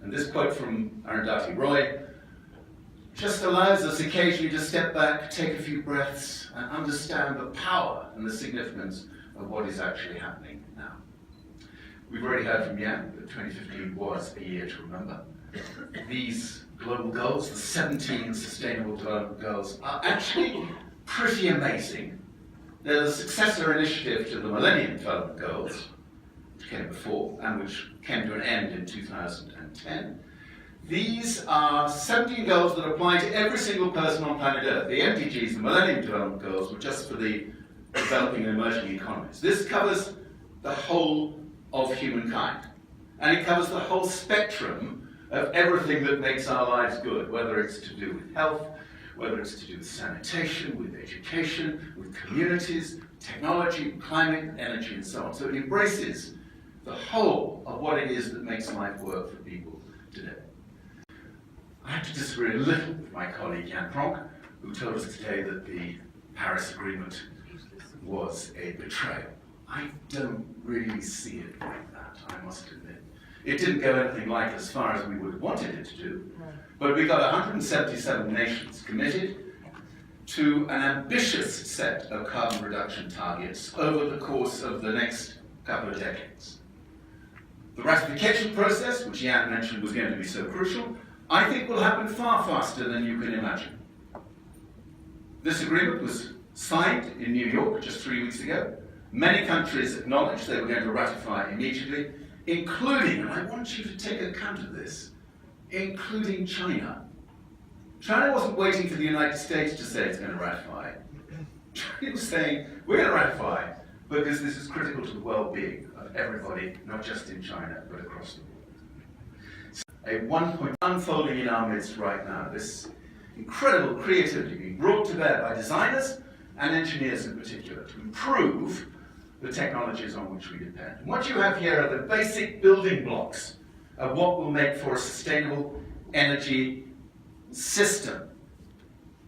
And this quote from Arundhati Roy just allows us occasionally to step back, take a few breaths, and understand the power and the significance of what is actually happening now. We've already heard from Jan that 2015 was a year to remember. These global goals, the 17 Sustainable Development Goals, are actually pretty amazing. They're the successor initiative to the Millennium Development Goals, which came before and which came to an end in 2010. These are 17 goals that apply to every single person on planet Earth. The MDGs, the Millennium Development Goals, were just for the developing and emerging economies. This covers the whole of humankind. And it covers the whole spectrum of everything that makes our lives good, whether it's to do with health, whether it's to do with sanitation, with education, with communities, technology, climate, energy, and so on. So it embraces the whole of what it is that makes life work for people today. I have to disagree a little with my colleague Jan Pronk, who told us today that the Paris Agreement was a betrayal. I don't really see it like that, I must admit. It didn't go anything like as far as we would have wanted it to do, but we got 177 nations committed to an ambitious set of carbon reduction targets over the course of the next couple of decades. The ratification process, which Jan mentioned was going to be so crucial, I think will happen far faster than you can imagine. This agreement was signed in New York just 3 weeks ago. Many countries acknowledged they were going to ratify immediately, including, and I want you to take account of this, including China. China wasn't waiting for the United States to say it's going to ratify. China was saying, we're going to ratify because this is critical to the well-being of everybody, not just in China, but across the world. A 1 point unfolding in our midst right now, this incredible creativity being brought to bear by designers and engineers in particular to improve the technologies on which we depend. And what you have here are the basic building blocks of what will make for a sustainable energy system.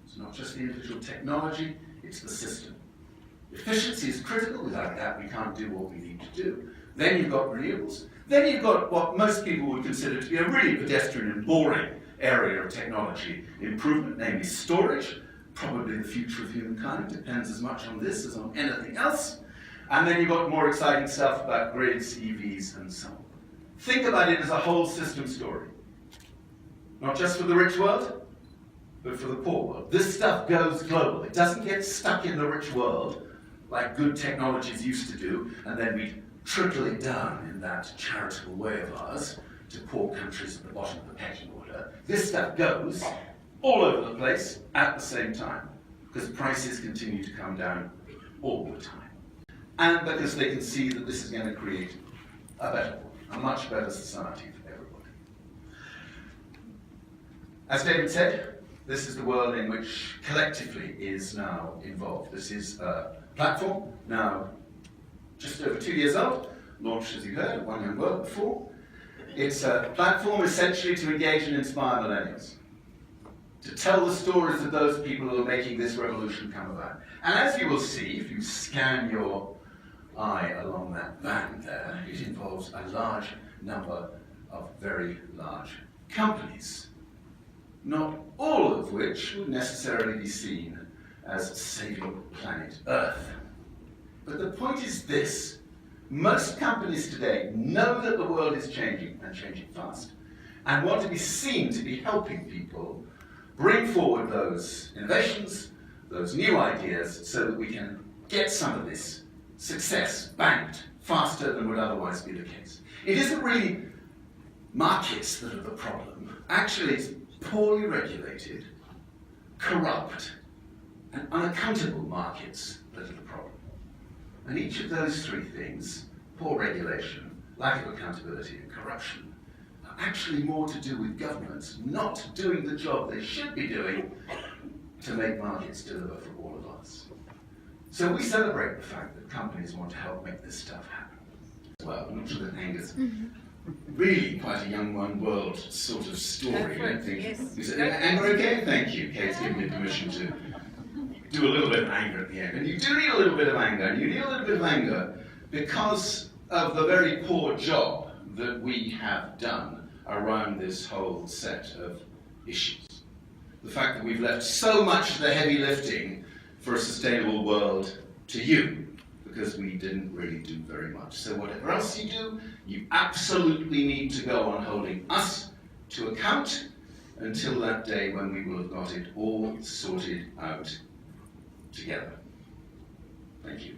It's not just the individual technology, it's the system. Efficiency is critical. Without that, we can't do what we need to do. Then you've got renewables. Then you've got what most people would consider to be a really pedestrian and boring area of technology improvement, namely storage. Probably the future of humankind depends as much on this as on anything else. And then you've got more exciting stuff about grids, EVs, and so on. Think about it as a whole system story. Not just for the rich world, but for the poor world. This stuff goes global. It doesn't get stuck in the rich world like good technologies used to do, and then we trickle it down in that charitable way of ours to poor countries at the bottom of the pecking order. This stuff goes all over the place at the same time, because prices continue to come down all the time. And because they can see that this is going to create a better world, a much better society for everybody. As David said, this is the world in which collectively is now involved. This is a platform now just over 2 years old, launched, as you heard, One Young World before. It's a platform essentially to engage and inspire millennials, to tell the stories of those people who are making this revolution come about. And as you will see, if you scan your eye along that band there, it involves a large number of very large companies, not all of which would necessarily be seen as saving planet Earth. But the point is this: most companies today know that the world is changing, and changing fast, and want to be seen to be helping people bring forward those innovations, those new ideas, so that we can get some of this success banked faster than would otherwise be the case. It isn't really markets that are the problem. Actually, it's poorly regulated, corrupt, and unaccountable markets that are the problem. And each of those three things, poor regulation, lack of accountability, and corruption, are actually more to do with governments not doing the job they should be doing to make markets deliver for all of us. So we celebrate the fact that companies want to help make this stuff happen. Well, I'm not sure that Angus really quite a young one world sort of story, I don't think. Yes. Is it anger okay? Thank you. Kate's given me permission to do a little bit of anger at the end. And you do need a little bit of anger, and you need a little bit of anger because of the very poor job that we have done around this whole set of issues. The fact that we've left so much of the heavy lifting for a sustainable world to you, because we didn't really do very much. So whatever else you do, you absolutely need to go on holding us to account until that day when we will have got it all sorted out together. Thank you.